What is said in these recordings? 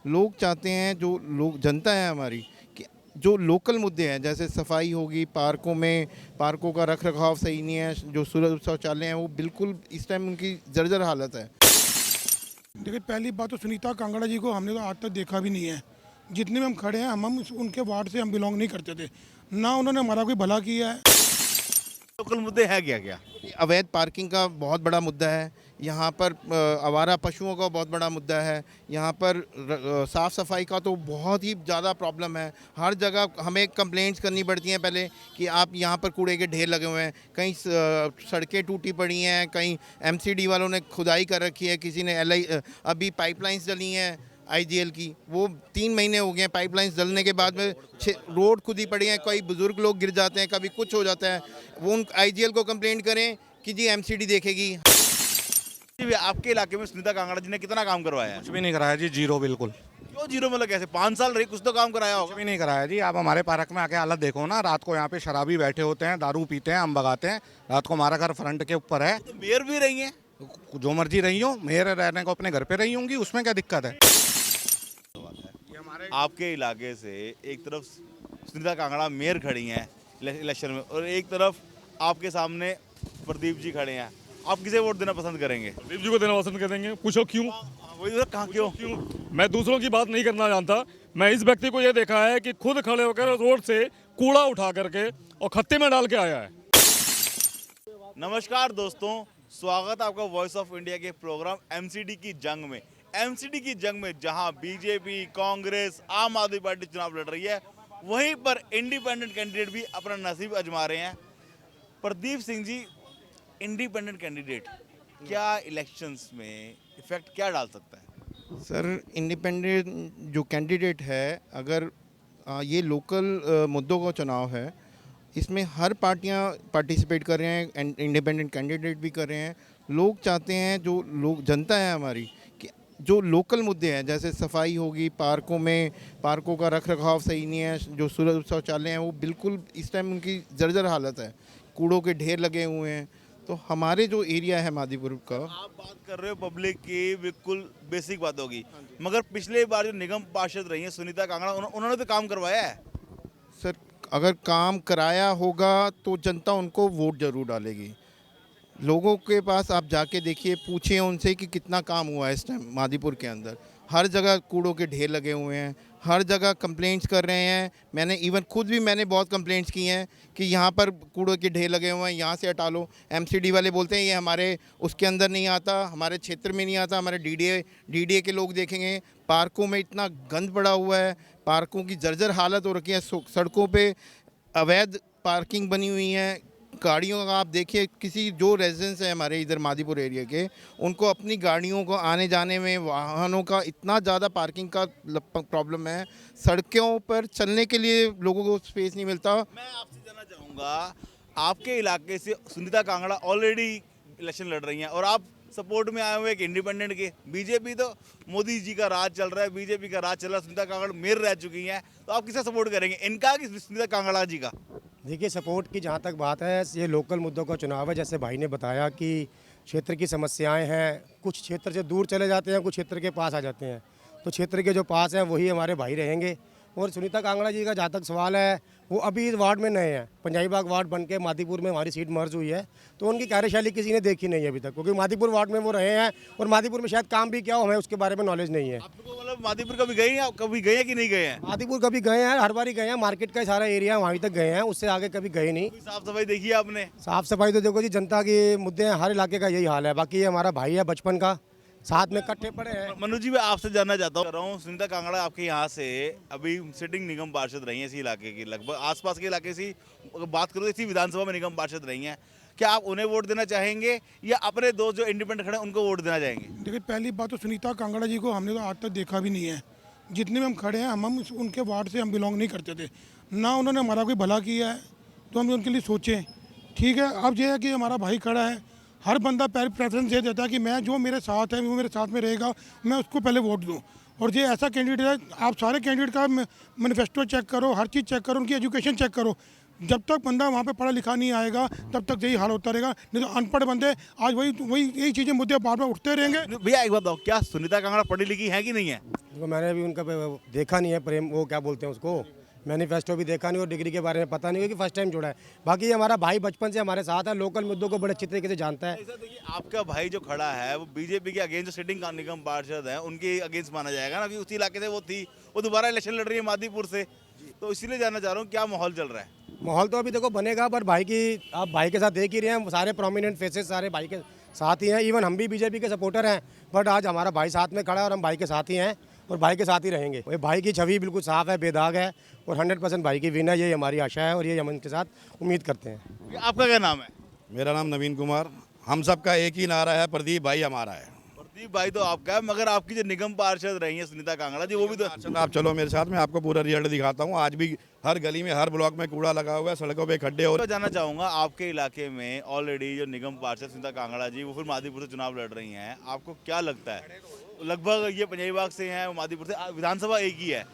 लोग चाहते हैं, जो लोग जनता है हमारी, कि जो लोकल मुद्दे हैं जैसे सफाई होगी, पार्कों का रख रखाव सही नहीं है, जो शौचालय हैं वो बिल्कुल इस टाइम उनकी जर्जर हालत है। देखिए, पहली बात तो सुनीता कांगड़ा जी को हमने तो आज तक देखा भी नहीं है। जितने भी हम खड़े हैं, हम उनके वार्ड से हम बिलोंग नहीं करते थे, ना उन्होंने हमारा कोई भला किया है। लोकल मुद्दे हैं क्या क्या? अवैध पार्किंग का बहुत बड़ा मुद्दा है यहाँ पर, आवारा पशुओं का बहुत बड़ा मुद्दा है यहाँ पर, साफ़ सफाई का तो बहुत ही ज़्यादा प्रॉब्लम है। हर जगह हमें कंप्लेंट्स करनी पड़ती हैं पहले कि आप यहाँ पर कूड़े के ढेर लगे हुए हैं, कहीं सड़कें टूटी पड़ी हैं, कहीं एमसीडी वालों ने खुदाई कर रखी है, किसी ने अभी पाइपलाइंस डली हैं आईजीएल की, वो 3 महीने हो गए हैं पाइपलाइंस डलने के बाद में रोड खुदी पड़ी हैं, कई बुजुर्ग लोग गिर जाते हैं, कभी कुछ हो जाता है। वो उन आईजीएल को कंप्लेंट करें कि जी एमसीडी देखेगी। जी भैया, आपके इलाके में सुनीता कांगड़ा जी ने कितना काम करवाया है? कुछ भी नहीं कराया जी, जीरो बिल्कुल। क्यों जीरो? मतलब कैसे? 5 साल रही, कुछ तो काम कराया कुछ होगा। भी नहीं कराया जी। आप हमारे पार्क में आके हालत देखो ना, रात को यहाँ पे शराबी बैठे होते हैं, दारू पीते हैं, हम भगाते हैं। रात को हमारा घर फ्रंट के ऊपर है। तो मेयर भी रही हैं। जो मर्जी रही हो, मेयर रहने को अपने घर पे रही होंगी, उसमें क्या दिक्कत है। आपके इलाके से एक तरफ सुनीता कांगड़ा मेयर खड़ी हैं इलेक्शन में, और एक तरफ आपके सामने प्रदीप जी खड़े हैं। आप किसे वोट देना पसंद करेंगे? प्रदीप जी को देना पसंद करेंगे। पूछो क्यों? वही तो, कहाँ क्यों? मैं दूसरों की बात नहीं करना जानता। मैं इस व्यक्ति को ये देखा है कि खुद खड़े होकर रोड से कूड़ा उठा करके और खत्ते में डाल के आया है। नमस्कार दोस्तों, स्वागत है आपका वॉइस ऑफ इंडिया के प्रोग्राम एमसीडी की जंग में। एमसीडी की जंग में जहां बीजेपी, कांग्रेस, आम आदमी पार्टी चुनाव लड़ रही है, वहीं पर इंडिपेंडेंट कैंडिडेट भी अपना नसीब आजमा रहे हैं। प्रदीप सिंह जी, इंडिपेंडेंट कैंडिडेट, क्या इलेक्शंस में इफेक्ट क्या डाल सकता है? सर, इंडिपेंडेंट जो कैंडिडेट है, अगर ये लोकल मुद्दों का चुनाव है, इसमें हर पार्टियां पार्टिसिपेट कर रहे हैं, इंडिपेंडेंट कैंडिडेट भी कर रहे हैं। लोग चाहते हैं, जो लोग जनता है हमारी, कि जो लोकल मुद्दे हैं जैसे सफाई होगी, पार्कों का रख रखाव सही नहीं है, जो शौचालय हैं वो बिल्कुल इस टाइम उनकी जर्जर हालत है, कूड़ों के ढेर लगे हुए हैं। तो हमारे जो एरिया है मादीपुर का, आप बात कर रहे हो पब्लिक की, बिल्कुल बेसिक बात होगी, मगर पिछले बार जो निगम पार्षद रही हैं सुनीता कांगड़ा, उन्होंने तो काम करवाया है। सर, अगर काम कराया होगा तो जनता उनको वोट जरूर डालेगी। लोगों के पास आप जाके देखिए, पूछिए उनसे कि कितना काम हुआ है इस टाइम मादीपुर के अंदर। हर जगह कूड़ों के ढेर लगे हुए हैं, हर जगह कंप्लेंट्स कर रहे हैं। मैंने बहुत कंप्लेंट्स की हैं कि यहाँ पर कूड़ों के ढेर लगे हुए हैं, यहाँ से हटा लो। एमसीडी वाले बोलते हैं ये हमारे उसके अंदर नहीं आता, हमारे क्षेत्र में नहीं आता। हमारे डीडीए के लोग देखेंगे, पार्कों में इतना गंद पड़ा हुआ है, पार्कों की जर्जर हालत हो रखी है, सड़कों पे अवैध पार्किंग बनी हुई है। गाड़ियों का आप देखिए, किसी जो रेजिडेंस है हमारे इधर मादीपुर एरिया के, उनको अपनी गाड़ियों को आने जाने में, वाहनों का इतना ज़्यादा पार्किंग का प्रॉब्लम है। सड़कों पर चलने के लिए लोगों को स्पेस नहीं मिलता। मैं आपसे जानना चाहूँगा, आपके इलाके से सुनीता कांगड़ा ऑलरेडी इलेक्शन लड़ रही हैं और आप सपोर्ट में आए हुए एक इंडिपेंडेंट के। बीजेपी तो मोदी जी का राज चल रहा है, बीजेपी का राज चल रहा है, सुनीता कांगड़ा मेयर रह चुकी हैं, तो आप किसे सपोर्ट करेंगे, इनका कि सुनीता कांगड़ा जी का? देखिए, सपोर्ट की जहाँ तक बात है, ये लोकल मुद्दों का चुनाव है। जैसे भाई ने बताया कि क्षेत्र की समस्याएं हैं, कुछ क्षेत्र से दूर चले जाते हैं, कुछ क्षेत्र के पास आ जाते हैं, तो क्षेत्र के जो पास हैं वही हमारे भाई रहेंगे। और सुनीता कांगड़ा जी का जहाँ तक सवाल है, वो अभी इस वार्ड में नए हैं। पंजाबी बाग वार्ड बन के मादीपुर में हमारी सीट मर्ज हुई है, तो उनकी कार्यशैली किसी ने देखी नहीं है अभी तक, क्योंकि मादीपुर वार्ड में वो रहे हैं और मादीपुर में शायद काम भी क्या हो, हमें उसके बारे में नॉलेज नहीं है। आपको मतलब मादीपुर कभी गए हैं, कभी गए हैं कि नहीं गए हैं? मादीपुर कभी गए हैं, हर बार ही गए हैं, मार्केट का सारा एरिया वहीं तक गए हैं, उससे आगे कभी गए नहीं। साफ सफाई देखी है आपने? साफ सफाई तो देखो जी, जनता के मुद्दे हैं, हर इलाके का यही हाल है। बाकी ये हमारा भाई है बचपन का, साथ में इकट्ठे पड़े हैं। मनु जी, मैं आपसे जानना चाहता हूँ, सुनीता कांगड़ा आपके यहाँ से अभी सिटिंग निगम पार्षद रही हैं इसी इलाके की, लगभग आसपास के इलाके से अगर बात करो, इसी विधानसभा में निगम पार्षद रही हैं। क्या आप उन्हें वोट देना चाहेंगे या अपने दो जो इंडिपेंडेंट खड़े हैं उनको वोट देना चाहेंगे? देखिए, पहली बात तो सुनीता कांगड़ा जी को हमने तो आज तक देखा भी नहीं है। जितने भी हम खड़े हैं, हम उनके वार्ड से हम बिलोंग नहीं करते थे, ना उन्होंने हमारा कोई भला किया है, तो हम उनके लिए सोचें। ठीक है, अब ये है कि हमारा भाई खड़ा है, हर बंदा प्रेफरेंस ये देता है कि मैं जो मेरे साथ है, वो मेरे साथ में रहेगा, मैं उसको पहले वोट दूं। और ये ऐसा कैंडिडेट है, आप सारे कैंडिडेट का मैनिफेस्टो चेक करो, हर चीज़ चेक करो, उनकी एजुकेशन चेक करो। जब तक बंदा वहाँ पे पढ़ा लिखा नहीं आएगा तब तक यही हाल होता रहेगा, नहीं तो अनपढ़ बंदे आज वही वही यही चीज़ें मुद्दे बार बार उठते रहेंगे। भैया एक बात बताओ, क्या सुनीता कांगड़ा पढ़ी लिखी है कि नहीं है? देखो मैंने अभी उनका देखा नहीं है प्रेम, वो क्या बोलते हैं उसको, मैनिफेस्टो भी देखा नहीं और डिग्री के बारे में पता नहीं है कि फर्स्ट टाइम जुड़ा है। बाकी ये हमारा भाई बचपन से हमारे साथ है, लोकल मुद्दों को बड़े अच्छी तरीके से जानता है। ऐसा देखिए, आपका भाई जो खड़ा है वो बीजेपी के अगेंस्ट, जो सिटिंग निगम पार्षद है उनके अगेंस्ट माना जाएगा ना, कि उसी इलाके से वो थी, वो दोबारा इलेक्शन लड़ रही है मादीपुर से, तो इसीलिए जानना चाह रहा हूँ क्या माहौल चल रहा है? माहौल तो अभी देखो बनेगा, पर भाई की आप भाई के साथ देख ही रहे हैं, सारे प्रोमिनेंट फेसेस सारे भाई के साथ ही हैं। इवन हम भी बीजेपी के सपोर्टर हैं, बट आज हमारा भाई साथ में खड़ा है और हम भाई के साथ ही हैं और भाई के साथ ही रहेंगे। ये भाई की छवि बिल्कुल साफ है, बेदाग है और 100% भाई की विन है, यही हमारी आशा है और ये हम उनके साथ उम्मीद करते हैं। आपका क्या नाम है? मेरा नाम नवीन कुमार। हम सबका एक ही नारा है, प्रदीप भाई हमारा है। प्रदीप भाई तो आपका है, मगर आपकी जो निगम पार्षद रही है सुनीता कांगड़ा जी, वो भी तो चलो आप चलो मेरे साथ में, आपको पूरा रिजल्ट दिखाता हूँ। आज भी हर गली में हर ब्लॉक में कूड़ा लगा हुआ है, सड़कों पे खड्डे हो मैं जानना चाहूंगा, आपके इलाके में ऑलरेडी जो निगम पार्षद सुनीता कांगड़ा जी वो फिर मादीपुर से चुनाव लड़ रही हैं, आपको क्या लगता है? लगभग ये पंजाबी बाग से हैं, मादीपुर से, विधानसभा एक ही है,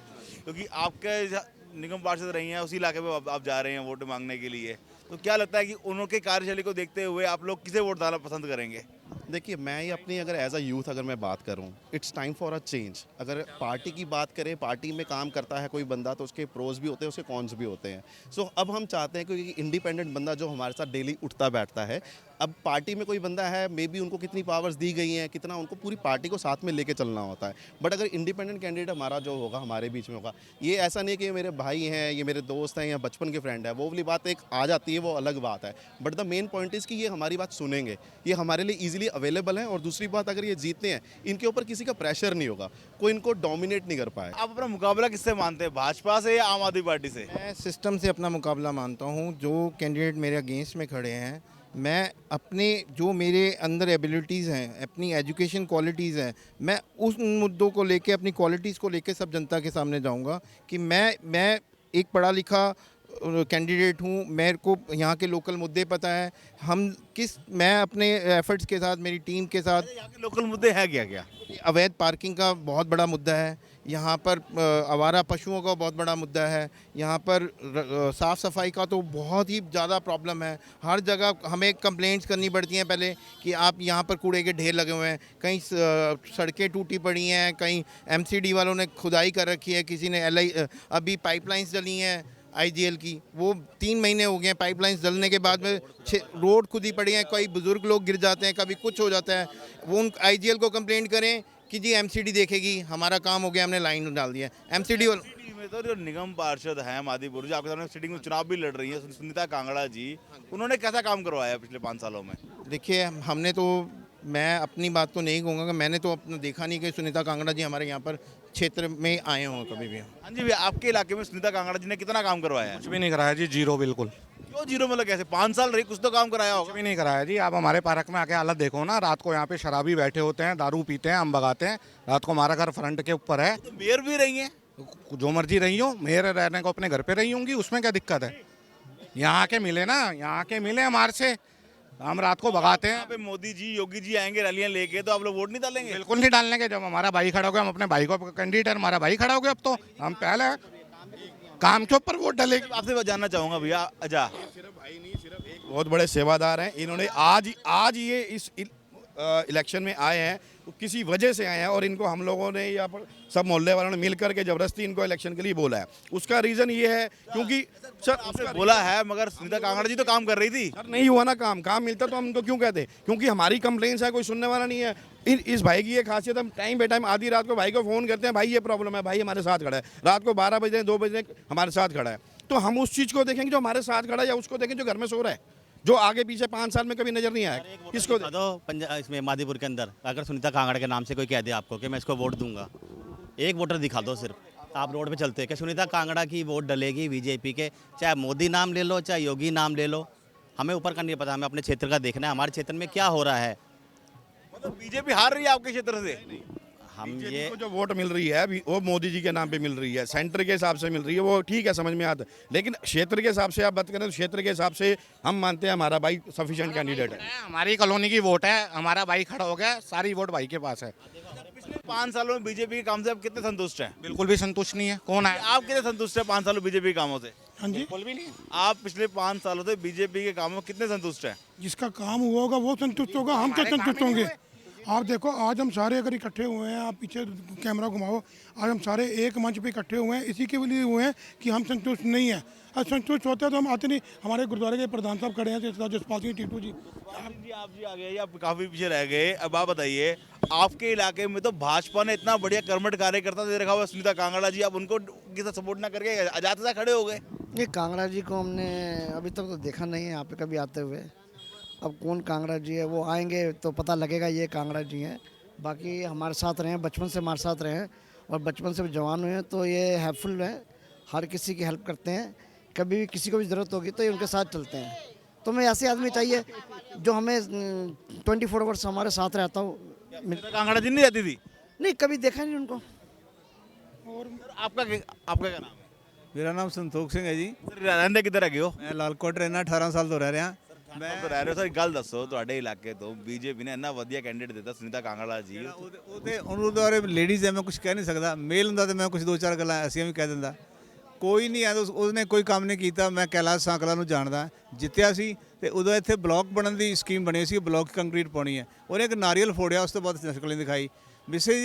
क्योंकि आपके निगम पार्षद रही हैं उसी इलाके में आप जा रहे हैं वोट मांगने के लिए, तो क्या लगता है कि उनके कार्यशैली को देखते हुए आप लोग किसे वोट डालना पसंद करेंगे? देखिए, मैं ही अपनी अगर एज अ यूथ अगर मैं बात करूं, it's time for a change. अगर पार्टी की बात करें, पार्टी में काम करता है कोई बंदा तो उसके प्रोज भी होते हैं, उसके कॉन्स भी होते हैं। सो अब हम चाहते हैं कि इंडिपेंडेंट बंदा जो हमारे साथ डेली उठता बैठता है, अब पार्टी में कोई बंदा है, मे बी उनको कितनी पावर्स दी गई हैं, कितना उनको पूरी पार्टी को साथ में लेके चलना होता है। बट अगर इंडिपेंडेंट कैंडिडेट हमारा जो होगा, हमारे बीच में होगा, ये ऐसा नहीं है कि ये मेरे भाई हैं, ये मेरे दोस्त हैं या बचपन के फ्रेंड है, वो वाली बात एक आ जाती है, वो अलग बात है। But the main point is कि ये हमारी बात सुनेंगे, ये हमारे लिए ईजिली अवेलेबल है। और दूसरी बात, अगर ये जीतते हैं, इनके ऊपर किसी का प्रेशर नहीं होगा, कोई इनको डोमिनेट नहीं कर पाए। आप अपना मुकाबला किससे मानते हैं, भाजपा से या आम आदमी पार्टी से? मैं सिस्टम से अपना मुकाबला मानता हूँ। जो कैंडिडेट मेरे अगेंस्ट में खड़े हैं, मैं अपने जो मेरे अंदर एबिलिटीज़ हैं, अपनी एजुकेशन क्वालिटीज़ हैं, मैं उस मुद्दों को लेके, अपनी क्वालिटीज़ को लेके सब जनता के सामने जाऊंगा कि मैं एक पढ़ा लिखा कैंडिडेट हूँ, मेरे को यहाँ के लोकल मुद्दे पता है, मैं अपने एफर्ट्स के साथ, मेरी टीम के साथ। यहाँ के लोकल मुद्दे हैं क्या क्या? अवैध पार्किंग का बहुत बड़ा मुद्दा है, यहाँ पर आवारा पशुओं का बहुत बड़ा मुद्दा है, यहाँ पर साफ़ सफाई का तो बहुत ही ज़्यादा प्रॉब्लम है। हर जगह हमें कंप्लेंट्स करनी पड़ती हैं पहले कि आप यहाँ पर कूड़े के ढेर लगे हुए हैं, कहीं सड़कें टूटी पड़ी हैं, कहीं एमसीडी वालों ने खुदाई कर रखी है, किसी ने अभी पाइपलाइंस डली हैं आईजीएल की, वो 3 महीने हो गए हैं पाइपलाइंस डलने के बाद में, रोड खुदी पड़ी हैं, कई बुजुर्ग लोग गिर जाते हैं, कभी कुछ हो जाता है। वो उन आईजीएल को कंप्लेंट करें कि जी एमसीडी देखेगी, हमारा काम हो गया, हमने लाइन डाल दिया। एमसीडी में तो जो निगम पार्षद हैं मादीपुर, जो आपके सामने सिटिंग में चुनाव भी लड़ रही है, सुनीता कांगड़ा जी, उन्होंने कैसा काम करवाया पिछले 5 सालों में? देखिए, हमने तो, मैं अपनी बात तो नहीं कहूँगा कि मैंने तो अपना देखा नहीं कि सुनीता कांगड़ा जी हमारे यहाँ पर क्षेत्र में आए हों कभी भी। हाँ जी भैया, आपके इलाके में सुनीता कांगड़ा जी ने कितना काम करवाया है? कुछ भी नहीं कराया जी, जीरो बिल्कुल। क्यों जीरो? मतलब कैसे? 5 साल रही, कुछ तो काम कराया कुछ होगा। भी नहीं कराया जी। आप हमारे पार्क में आके हालत देखो ना, रात को यहाँ पे शराबी बैठे होते हैं, दारू पीते हैं, हम भगाते हैं। रात को हमारा घर फ्रंट के ऊपर है। तो मेयर भी रही हैं, जो मर्जी रही हो, मेयर रहने को अपने घर पे रही होंगी, उसमें क्या दिक्कत है? यहाँ के मिले ना, यहाँ के मिले हमारे से, हम रात को भगाते हैं। यहाँ पे मोदी जी, योगी जी आएंगे रैलियां लेके, तो आप लोग वोट नहीं डालेंगे? बिल्कुल नहीं डालने के। जब हमारा भाई खड़ा हो गया, हम अपने भाई को कैंडिडेट, हमारा भाई खड़ा हो गया, अब तो हम पहले काम के ऊपर वोट डालेंगे। आपसे जानना चाहूंगा भैया, अजा बहुत बड़े सेवादार हैं। इन्होंने आज ये इस इलेक्शन में आए हैं तो किसी वजह से आए हैं, और इनको हम लोगों ने यहाँ पर सब मोहल्ले वालों ने मिल करके जबरदस्ती इनको इलेक्शन के लिए बोला है। उसका रीज़न ये है क्योंकि सर आपने बोला है, मगर सुनीता कांगड़ा जी तो काम कर रही थी। सर नहीं हुआ ना, काम मिलता तो हम इनको क्यों कहते? क्योंकि हमारी कंप्लेंट्स है, कोई सुनने वाला नहीं है। इस भाई की ये खासियत, हम टाइम बे टाइम आधी रात को भाई को फ़ोन करते हैं, भाई ये प्रॉब्लम है, भाई हमारे साथ खड़ा है, रात को 12 बजे 2 बजे हमारे साथ खड़ा है। तो हम उस चीज़ को देखेंगे जो हमारे साथ खड़ा है, या उसको देखें जो घर में सो रहा है, जो आगे पीछे 5 साल में कभी नजर नहीं आया? किसको दो इसमें मादीपुर के अंदर अगर सुनीता कांगड़ा के नाम से कोई कह दे आपको कि मैं इसको वोट दूंगा, एक वोटर दिखा दो सिर्फ, आप रोड पे चलते हैं कि सुनीता कांगड़ा की वोट डलेगी बीजेपी के, चाहे मोदी नाम ले लो, चाहे योगी नाम ले लो, हमें ऊपर का नहीं पता, हमें अपने क्षेत्र का देखना है, हमारे क्षेत्र में क्या हो रहा है। मतलब बीजेपी हार रही है आपके क्षेत्र से? हम BJP ये को जो वोट मिल रही है अभी, वो मोदी जी के नाम पे मिल रही है, सेंटर के हिसाब से मिल रही है, वो ठीक है, समझ में आता है। लेकिन क्षेत्र के हिसाब से आप बात करें तो क्षेत्र के हिसाब से हम मानते हैं हमारा भाई सफिशिएंट कैंडिडेट है। हमारी कॉलोनी की वोट है, हमारा भाई खड़ा हो गया, सारी वोट भाई के पास है। 5 सालों में बीजेपी के काम से आप कितने संतुष्ट हैं? बिल्कुल भी संतुष्ट नहीं है। कौन आया? आप कितने संतुष्ट हैं 5 सालों बीजेपी के कामों से? हाँ जी, बिल्कुल भी नहीं। आप पिछले 5 सालों से बीजेपी के कामों में कितने संतुष्ट हैं? जिसका काम हुआ होगा वो संतुष्ट होगा, हम क्या संतुष्ट होंगे। आप देखो आज हम सारे अगर इकट्ठे हुए हैं, आप पीछे कैमरा घुमाओ, आज हम सारे एक मंच पे इकट्ठे हुए हैं इसी के लिए हुए हैं कि हम संतुष्ट नहीं हैं। और संतुष्ट होते हैं तो हम आते नहीं। हमारे गुरुद्वारे के प्रधान साहब खड़े हैं, जसपाल सिंह टीटू जी। आप जी आ गए, आप काफी पीछे रह गए। अब आप बताइए, आपके इलाके में तो भाजपा ने इतना बढ़िया कर्मठ कार्यकर्ता दे रखा हुआ सुनीता कांगड़ा जी, आप उनको किसी सपोर्ट ना करके अजातजा खड़े हो गए। ये कांगड़ा जी को हमने अभी तक तो देखा नहीं है यहाँ पे कभी आते हुए। अब कौन कांगड़ा जी है, वो आएंगे तो पता लगेगा ये कांगड़ा जी हैं। बाकी हमारे साथ रहे हैं, बचपन से हमारे साथ रहे हैं और बचपन से जवान हुए हैं, तो ये हेल्पफुल है, हर किसी की हेल्प करते हैं। कभी भी किसी को भी ज़रूरत होगी तो ये उनके साथ चलते हैं। तो हमें ऐसे आदमी चाहिए जो हमें 24 आवर्स हमारे साथ रहता हो। कांगड़ा जी नहीं रहती थी? नहीं, कभी देखा नहीं उनको। आपका क्या नाम है? मेरा नाम संतोख सिंह है जी। रहने किधर है हो? मैं लालकोट रहना 18 साल तो रह रहा। मैं तो रह रहे हो सर, गल दसो ਤੁਹਾਡੇ ਇਲਾਕੇ ਤੋਂ बीजेपी ने इतना ਵਧੀਆ कैंडिडेट ਦਿੱਤਾ सुनीता कांगड़ा जी। ਉਹਦੇ ਬਾਰੇ ਲੇਡੀਜ਼ ਹੈ, मैं कुछ कह नहीं सकता। मेल ਹੁੰਦਾ ਤੇ ਮੈਂ ਕੁਝ ਦੋ ਚਾਰ ਗੱਲਾਂ ਐਸੀਆਂ ਵੀ ਕਹਿ ਦਿੰਦਾ। ਕੋਈ ਨਹੀਂ ਹੈ, ਉਹਨੇ ਕੋਈ ਕੰਮ ਨਹੀਂ ਕੀਤਾ। ਮੈਂ ਕੈਲਾਸ਼ ਸਾਂਕਲਾ ਨੂੰ ਜਾਣਦਾ, ਜਿੱਤਿਆ ਸੀ ਤੇ ਉਦੋਂ ਇੱਥੇ ਬਲਾਕ ਬਣਨ ਦੀ ਸਕੀਮ ਬਣੀ ਸੀ, ਬਲਾਕ ਕੰਕਰੀਟ ਪਾਉਣੀ ਹੈ। ਉਹਨੇ ਇੱਕ ਨਾਰੀਅਲ ਫੋੜਿਆ, ਉਸ ਤੋਂ ਬਾਅਦ ਸ਼ਕਲ ਨਹੀਂ ਦਿਖਾਈ। ਮਿਸੇਜ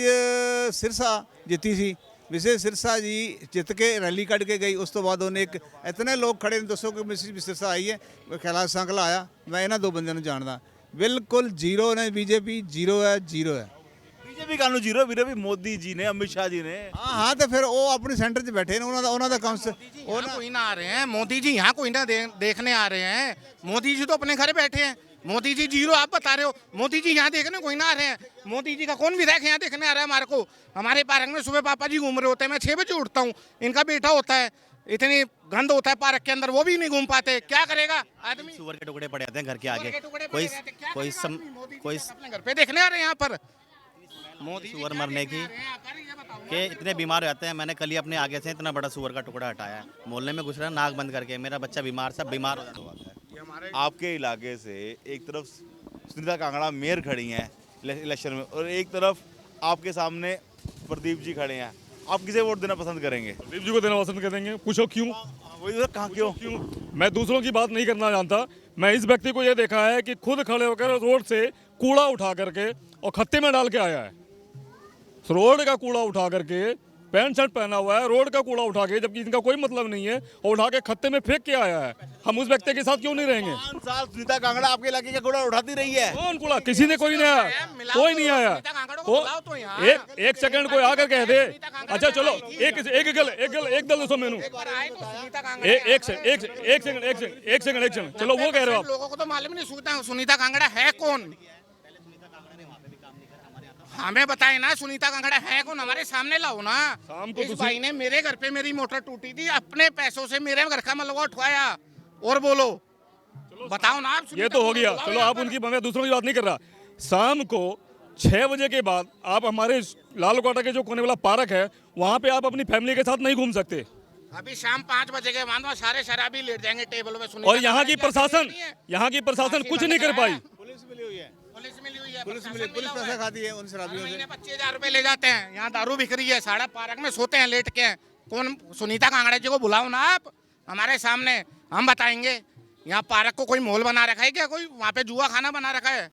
ਸਿਰਸਾ ਜਿੱਤੀ ਸੀ, मिसेज सिरसा जी जित के रैली कट के गई। उस तो बाद उन्हें एक इतने लोग खड़े ने, दसो कि मिसेज सिरसा आई है, कैलाश सांकला आया। मैं इन्होंने दो बंदे जानदा, बिल्कुल जीरो ने। बीजेपी जीरो है, जीरो है। बीजेपी कानू जीरो वीरे भी मोदी जी ने, अमित शाह जी ने। हाँ हाँ, तो फिर वो अपने सेंटर 'च बैठे ने, उन्होंने काम से कोई ना आ रहे हैं। मोदी जी यहाँ कोई ना देखने आ रहे हैं। मोदी जी तो अपने घर बैठे हैं। मोदी जी जीरो आप बता रहे हो। मोदी जी यहाँ देखने कोई ना आ रहे हैं। मोदी जी का कौन विधायक यहाँ देखने आ रहा है हमारे को? हमारे पार्क में सुबह पापा जी घूम रहे होते हैं, मैं 6 बजे उठता हूँ, इनका बेटा होता है, इतनी गंद होता है पार्क के अंदर, वो भी नहीं घूम पाते। क्या करेगा आदमी? सुअर के टुकड़े पड़े रहते हैं घर के आगे। कोई अपने घर पे देखने आ रहे हैं यहाँ पर। मोदी सुअर मरने की के इतने बीमार हो जाते हैं। मैंने कल ही अपने आगे से इतना बड़ा सुअर का टुकड़ा हटाया, मोहल्ले में घुस रहा नाक बंद करके। मेरा बच्चा बीमार, सब बीमार हो जाता है। आपके इलाके से एक तरफ सुनीता कांगड़ा मेयर खड़ी हैं इलेक्शन में, और एक तरफ आपके सामने प्रदीप जी खड़े हैं। आप किसे वोट देना पसंद करेंगे? प्रदीप जी को देना पसंद करेंगे। पूछो क्यों? वही तो, कहाँ क्यों? मैं दूसरों की बात नहीं करना जानता। मैं इस व्यक्ति को ये देखा है कि खुद खड़े होकर रोड से कूड़ा उठा करके और खत्ते में डाल के आया है। रोड का कूड़ा उठा करके, पैंट शर्ट पहना हुआ है, रोड का कूड़ा उठा के, जबकि इनका कोई मतलब नहीं है, और उठा के खत्ते में फेंक के आया है। हम उस व्यक्ति के साथ क्यों नहीं रहेंगे? 5 साल सुनीता कांगड़ा आपके इलाके का कूड़ा उठाती रही है। कौन कूड़ा? किसी ने कोई नहीं आया, कोई नहीं आया। एक सेकंड कोई आकर कह दे, अच्छा चलो एक दल सुनो मैनू, एक सेकंड, चलो वो कह रहे हो आप। लोगों को तो मालूम नहीं सुनीता कांगड़ा है कौन। हमें बताए ना सुनीता कांगड़ा है कौन, हमारे सामने लाओ ना। इस भाई ने मेरे घर पे मेरी मोटर टूटी थी, अपने पैसों से मेरे घर का मलबा उठवाया। और बोलो, बताओ ना आप। ये तो हो गया, चलो आप उनकी, मैं दूसरों की बात नहीं कर रहा। शाम को 6 बजे के बाद आप हमारे लालकोटा के जो कोने वाला पार्क है, वहाँ पे आप अपनी फैमिली के साथ नहीं घूम सकते। अभी शाम 5 बजे के बाद सारे शराबी लेट जाएंगे टेबल में। और यहाँ की प्रशासन कुछ नहीं कर पाई। पुलिस पैसा खाती है उन शराबियों से। 25,000 रुपए ले जाते हैं। यहाँ दारू बिक रही है, सारा पार्क में सोते हैं लेट के। कौन? सुनीता कांगड़ा जी को बुलाओ ना आप हमारे सामने, हम बताएंगे। यहाँ पार्क को कोई मॉल बना रखा है क्या? कोई वहाँ पे जुआ खाना बना रखा है?